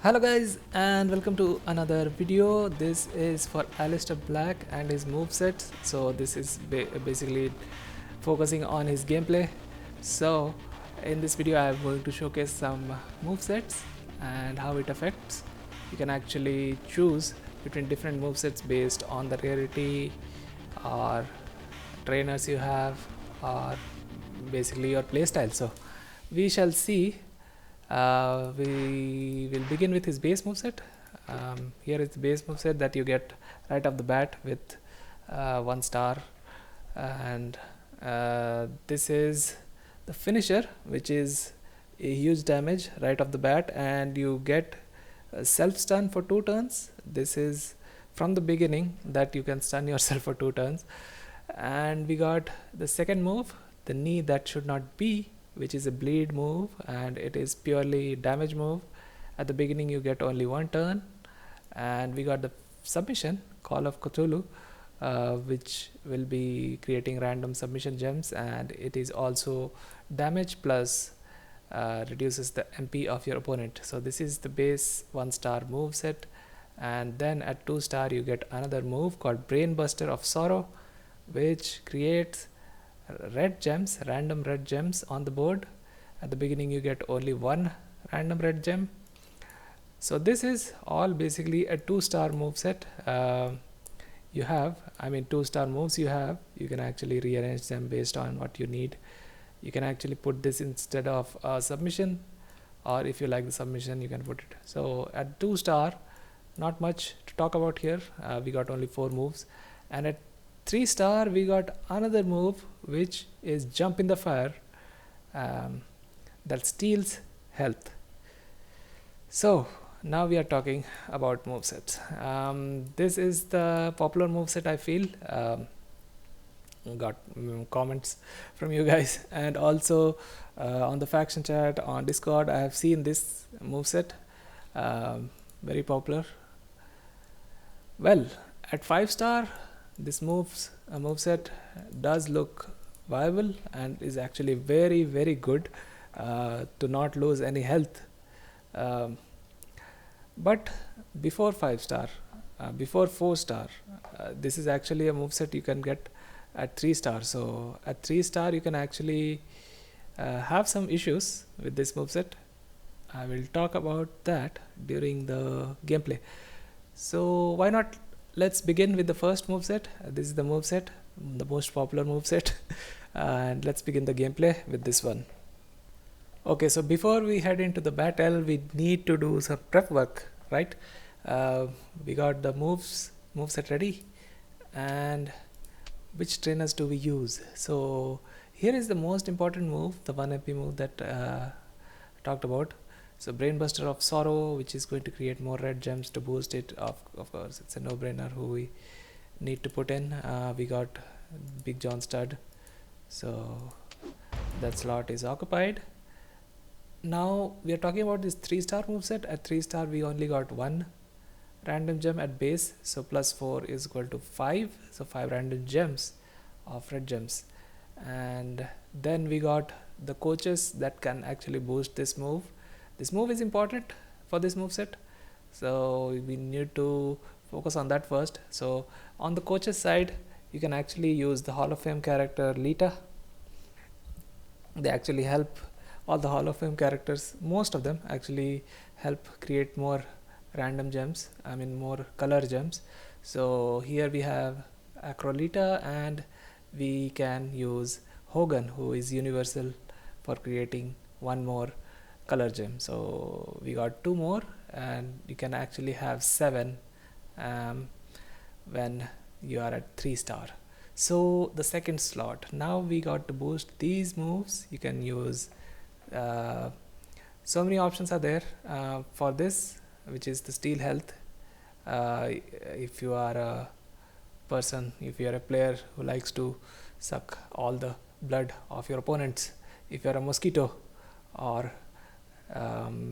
Hello guys and welcome to another video. This is for Aleister Black and his movesets. So this is basically focusing on his gameplay. So in this video I am going to showcase some movesets and how it affects. You can actually choose between different movesets based on the rarity or trainers you have or basically your playstyle. So we shall see. We will begin with his base moveset. Here is the base moveset that you get right off the bat with 1 star, and this is the finisher, which is a huge damage right off the bat, and you get self stun for 2 turns. This is from the beginning that you can stun yourself for 2 turns. And we got the second move, the knee that should not be, which is a bleed move, and it is purely damage move. At the beginning you get only 1 turn. And we got the submission, Call of Cthulhu, which will be creating random submission gems, and it is also damage plus reduces the MP of your opponent. So this is the base 1 star move set. And then at 2 star you get another move called Brainbuster of Sorrow, which creates random red gems on the board. At the beginning you get only 1 random red gem. So this is all basically a 2 star move set. You have 2 star moves you can actually rearrange them based on what you need. You can actually put this instead of a submission, or if you like the submission you can put it. So at 2 star, not much to talk about here. We got only 4 moves. And at 3 star we got another move, which is Jump in the Fire, that steals health. So now we are talking about movesets. This is the popular moveset, I feel. Got comments from you guys, and also on the faction chat on Discord I have seen this moveset, very popular. Well, at 5 star this moveset does look viable and is actually very good to not lose any health. But before 5 star, before 4 star, this is actually a moveset you can get at 3 star. So at 3 star you can actually have some issues with this moveset. I will talk about that during the gameplay. So why not, let's begin with the first moveset. This is the moveset, the most popular moveset, and let's begin the gameplay with this one. Okay, so before we head into the battle, we need to do some prep work, right? We got the moveset ready, and which trainers do we use? So here is the most important move, the 1 MP move that talked about. So Brainbuster of Sorrow, which is going to create more red gems to boost it. Of course, it's a no-brainer who we need to put in. We got Big John Stud, so that slot is occupied. Now we are talking about this 3-star moveset. At 3-star we only got 1 random gem at base, so plus 4 is equal to 5, so 5 random gems of red gems. And then we got the coaches that can actually boost this move. This move is important for this moveset, so we need to focus on that first. So on the coaches side you can actually use the Hall of Fame character Lita. They actually help, all the Hall of Fame characters, most of them actually help create more random gems, more color gems. So here we have Acrolita, and we can use Hogan, who is universal, for creating 1 more color gem. So we got 2 more, and you can actually have 7 when you are at 3-star. So the second slot, now we got to boost these moves. You can use so many options are there for this, which is the steal health. If you are a person, if you are a player who likes to suck all the blood of your opponents, if you are a mosquito, or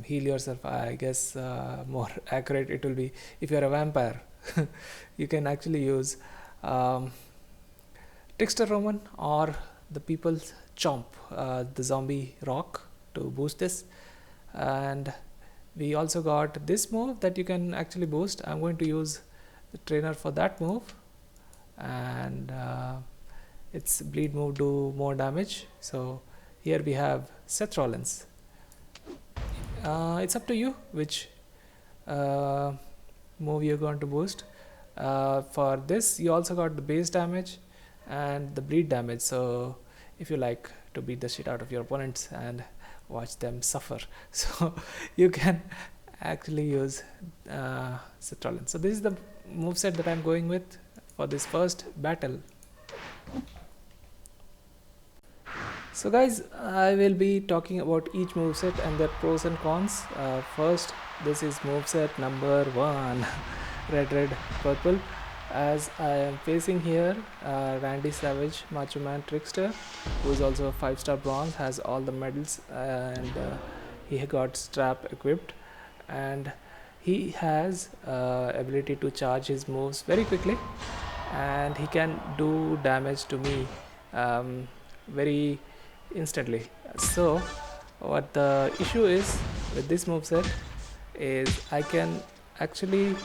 heal yourself, I guess more accurate it will be if you are a vampire. You can actually use Trickster Roman or the People's Chomp, the zombie rock, to boost this. And We also got this move that you can actually boost. I'm going to use the trainer for that move, and its bleed move do more damage. So here we have Seth Rollins. It's up to you which uh, move you're going to boost. For this you also got the base damage and the bleed damage, so if you like to beat the shit out of your opponents and watch them suffer, so you can actually use Seth Rollins. So this is the moveset that I'm going with for this first battle. So guys, I will be talking about each moveset and their pros and cons. First, this is moveset number 1, red purple. As I am facing here Randy Savage, Macho Man Trickster, who is also a 5-star bronze, has all the medals, and he got strap equipped, and he has ability to charge his moves very quickly, and he can do damage to me very instantly. So what the issue is with this moveset is I can actually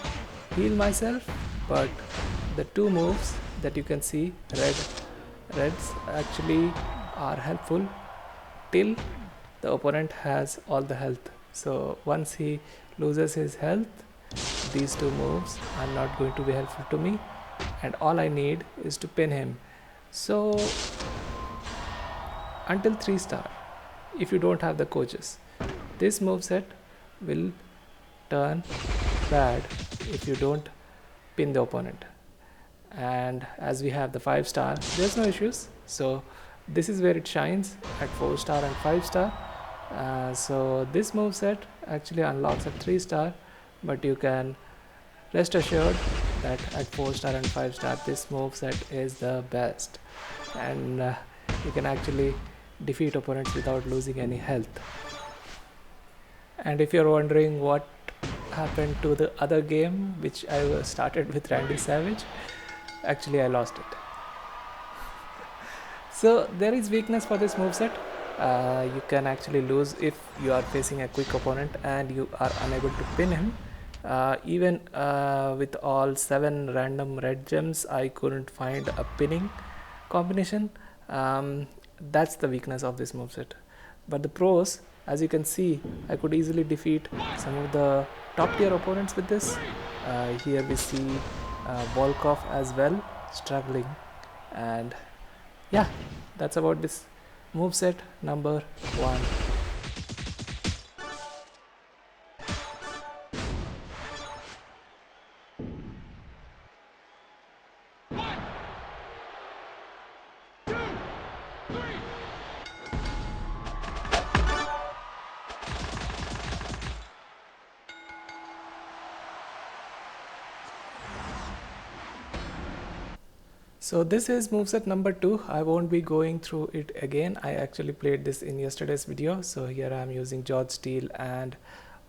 heal myself, but the two moves that you can see, reds, actually are helpful till the opponent has all the health. So once he loses his health, these two moves are not going to be helpful to me, and all I need is to pin him. So until 3-star, if you don't have the coaches, this moveset will turn bad if you don't pin the opponent. And as we have the 5-star, there's no issues. So this is where it shines at 4-star and 5-star. So this moveset actually unlocks at 3-star, but you can rest assured that at 4-star and 5-star this moveset is the best, and you can actually defeat opponents without losing any health. And if you're wondering what happened to the other game which I started with Randy Savage, actually I lost it. So there is weakness for this moveset. You can actually lose if you are facing a quick opponent and you are unable to pin him. Even with all 7 random red gems, I couldn't find a pinning combination. That's the weakness of this moveset. But the pros, as you can see, I could easily defeat some of the top tier opponents with this. Here we see Volkov as well struggling, and yeah, that's about this moveset number 1. So this is moveset number 2. I won't be going through it again. I actually played this in yesterday's video. So here I'm using Steele, and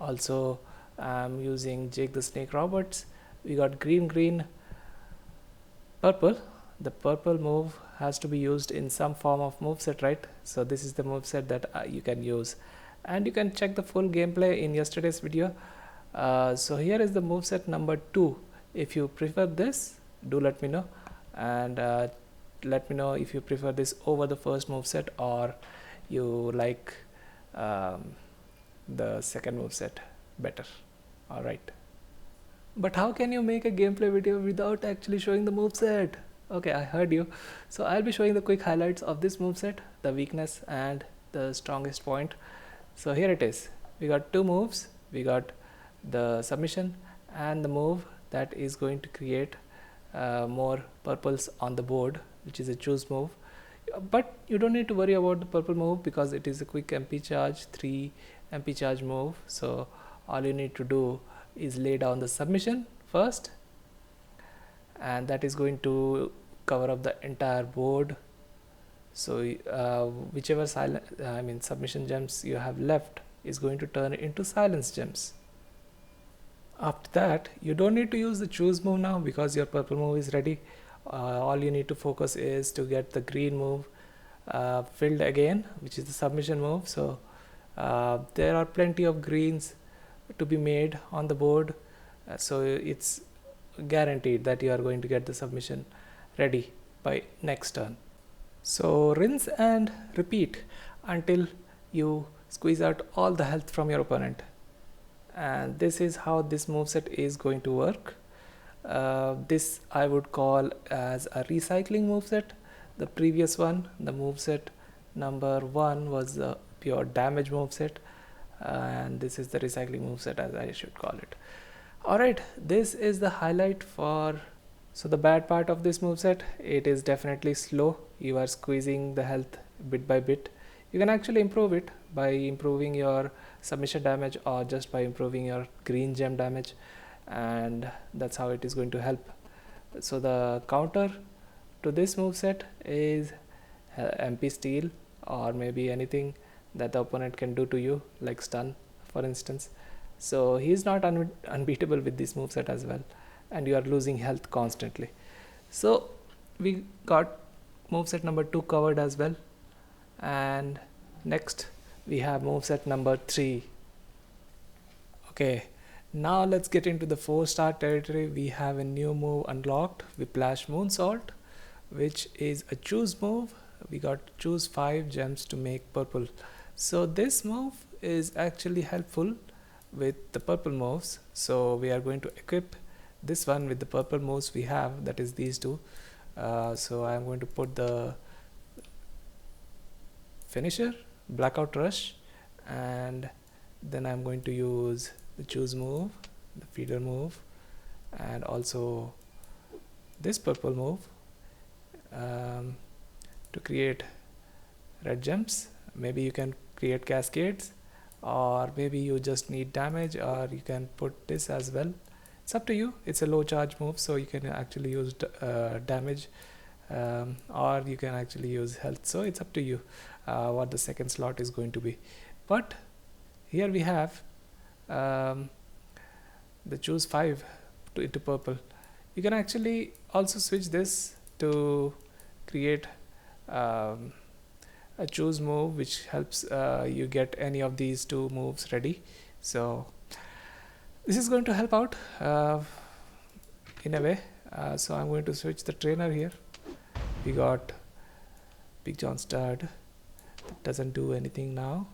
also I'm using Jake the Snake Roberts. We got green, purple. The purple move has to be used in some form of moveset, right? So this is the moveset that you can use, and you can check the full gameplay in yesterday's video. So here is the moveset number 2. If you prefer this, do let me know, and let me know if you prefer this over the first moveset, or you like the second moveset better. Alright. But how can you make a gameplay video without actually showing the moveset? Okay, I heard you. So I'll be showing the quick highlights of this moveset, the weakness and the strongest point. So here it is. We got 2 moves. We got the submission and the move that is going to create more purples on the board, which is a choose move. But you don't need to worry about the purple move because it is a quick MP charge, 3 MP charge move. So all you need to do is lay down the submission first, and that is going to cover up the entire board. So whichever submission gems you have left is going to turn into silence gems. After that, you don't need to use the choose move now because your purple move is ready. All you need to focus is to get the green move filled again, which is the submission move. So there are plenty of greens to be made on the board, so it's guaranteed that you are going to get the submission ready by next turn. So rinse and repeat until you squeeze out all the health from your opponent. And this is how this moveset is going to work. This I would call as a recycling moveset. The previous one, the moveset number 1, was the pure damage moveset, and this is the recycling moveset, as I should call it. Alright, this is the highlight for. So the bad part of this moveset, it is definitely slow. You are squeezing the health bit by bit. You can actually improve it by improving your submission damage, or just by improving your green gem damage, and that's how it is going to help. So the counter to this moveset is MP Steele, or maybe anything that the opponent can do to you, like stun for instance. So he's not unbeatable with this moveset as well, and you are losing health constantly. So we got moveset number 2 covered as well, and next we have moveset number 3. Okay, now let's get into the 4-star territory. We have a new move unlocked, Whiplash Moonsault, which is a choose move. We got to choose 5 gems to make purple. So this move is actually helpful with the purple moves. So we are going to equip this one with the purple moves we have, that is these two. So I am going to put the finisher, Blackout Rush, and then I'm going to use the choose move, the feeder move, and also this purple move to create red gems. Maybe you can create cascades, or maybe you just need damage, or you can put this as well. It's up to you. It's a low charge move, so you can actually use damage, or you can actually use health. So it's up to you what the second slot is going to be. But here we have the choose 5 into purple. You can actually also switch this to create a choose move, which helps you get any of these 2 moves ready. So this is going to help out in a way. So I'm going to switch the trainer here. We got Big John Stud. That doesn't do anything now,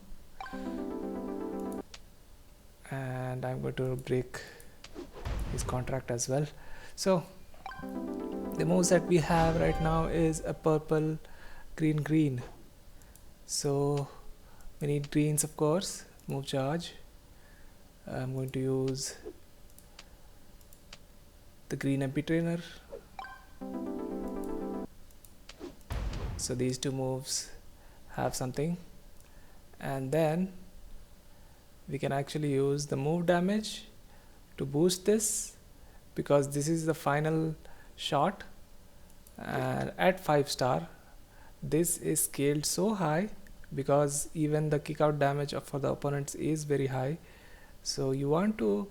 and I'm going to break his contract as well. So the moves that we have right now is a purple, green, green. So we need greens, of course. Move charge. I'm going to use the green MP trainer. So these 2 moves have something, and then we can actually use the move damage to boost this, because this is the final shot, and at 5-star this is scaled so high because even the kick out damage for the opponents is very high. So you want to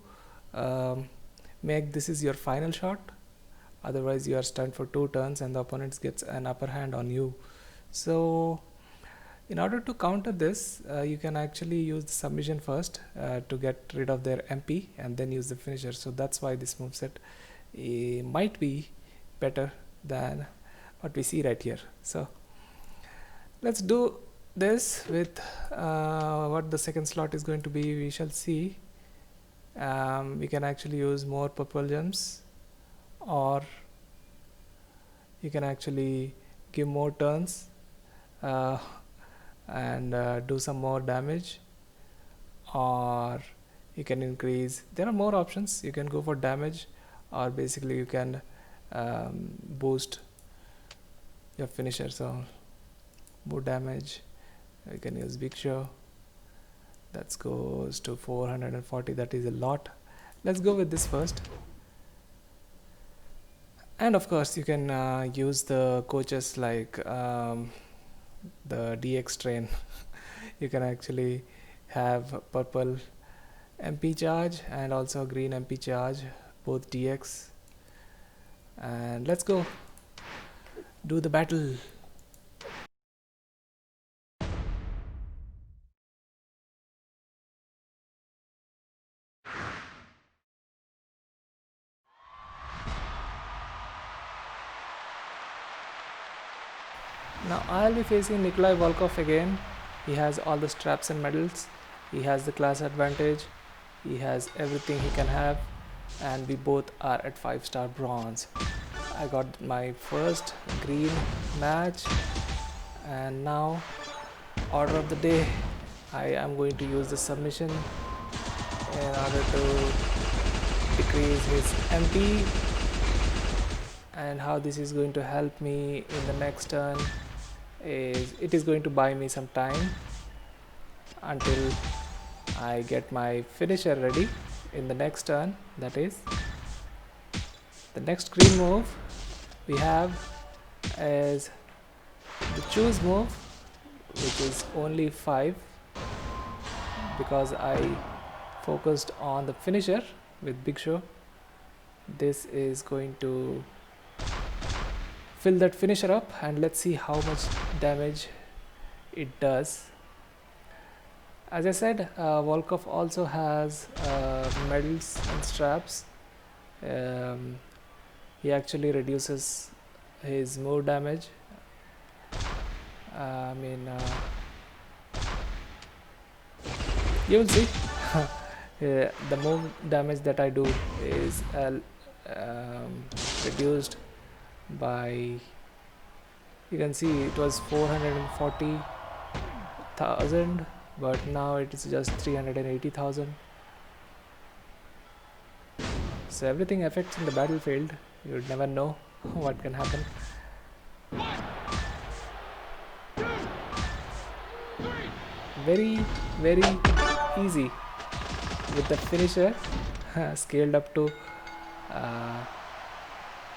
make this is your final shot, otherwise you are stunned for 2 turns and the opponent gets an upper hand on you. So in order to counter this, you can actually use the submission first to get rid of their MP, and then use the finisher. So that's why this moveset might be better than what we see right here. So let's do this with what the second slot is going to be. We shall see. We can actually use more purple gems, or you can actually give more turns and do some more damage, or you can increase. There are more options. You can go for damage, or basically you can boost your finisher. So more damage, you can use BigShow. That goes to 440. That is a lot. Let's go with this first. And of course you can use the coaches like the DX train. You can actually have purple MP charge and also green MP charge, both DX. And let's go do the battle. Now I'll be facing Nikolai Volkov again. He has all the straps and medals. He has the class advantage. He has everything he can have. And we both are at 5-star bronze. I got my first green match. And now, order of the day. I am going to use the submission in order to decrease his MP. And how this is going to help me in the next turn is it is going to buy me some time until I get my finisher ready in the next turn. That is, the next green move we have is the choose move, which is only 5 because I focused on the finisher with BigShow. This is going to fill that finisher up, and let's see how much damage it does. As I said, Volkov also has medals and straps. He actually reduces his move damage. You will see. The move damage that I do is reduced by, you can see it was 440,000, but now it is just 380,000. So everything affects in the battlefield. You would never know what can happen. Very easy with the finisher scaled up to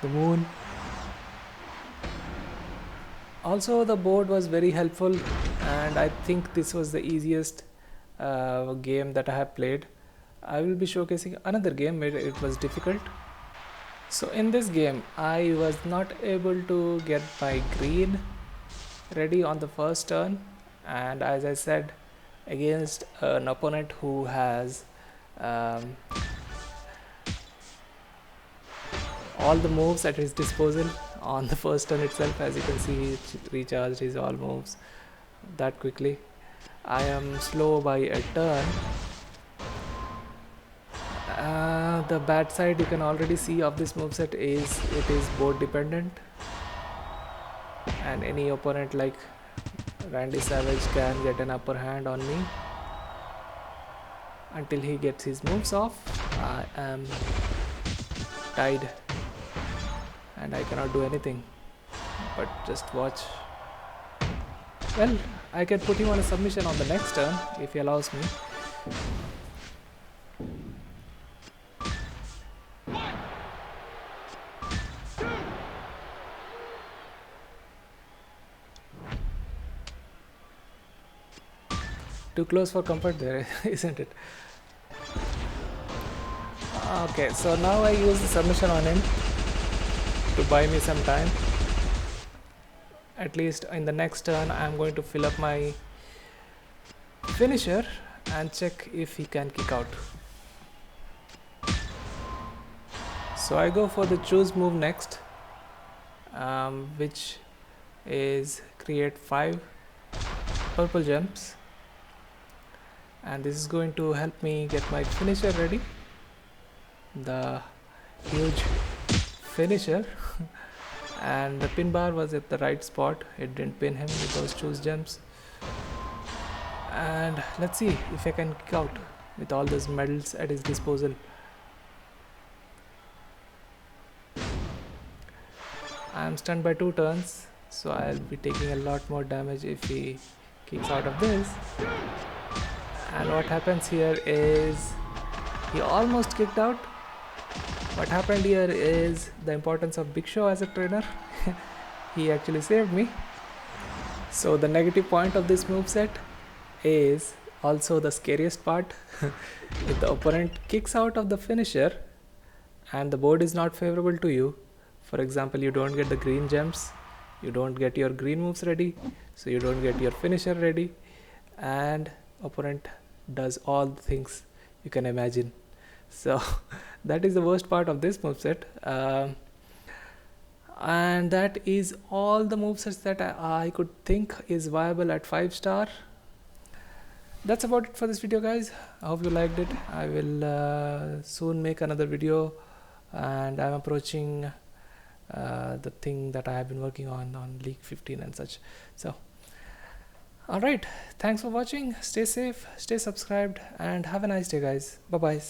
the moon. Also, the board was very helpful, and I think this was the easiest game that I have played. I will be showcasing another game where it was difficult. So in this game I was not able to get my green ready on the first turn, and as I said, against an opponent who has all the moves at his disposal on the first turn itself. As you can see, he recharged his all moves that quickly. I am slow by a turn. The bad side you can already see of this moveset is it is board dependent, and any opponent like Randy Savage can get an upper hand on me. Until he gets his moves off, I am tied and I cannot do anything but just watch. Well, I can put him on a submission on the next turn if he allows me. Too close for comfort there, isn't it? Okay, so now I use the submission on him to buy me some time. At least in the next turn I am going to fill up my finisher and check if he can kick out. So I go for the choose move next, which is create 5 purple gems, and this is going to help me get my finisher ready. The huge finisher and the pin bar was at the right spot. It didn't pin him with those choose gems. And let's see if I can kick out with all those medals at his disposal. I am stunned by 2 turns, so I'll be taking a lot more damage if he kicks out of this. And what happens here is he almost kicked out. What happened here is the importance of BigShow as a trainer. He actually saved me. So the negative point of this moveset is also the scariest part. If the opponent kicks out of the finisher and the board is not favorable to you, for example, you don't get the green gems, you don't get your green moves ready, so you don't get your finisher ready, and opponent does all the things you can imagine. So that is the worst part of this moveset. And that is all the movesets that I could think is viable at 5 star. That's about it for this video, guys. I hope you liked it. I will soon make another video, and I'm approaching the thing that I have been working on League 15 and such. So alright, thanks for watching. Stay safe, stay subscribed, and have a nice day, guys. Bye bye.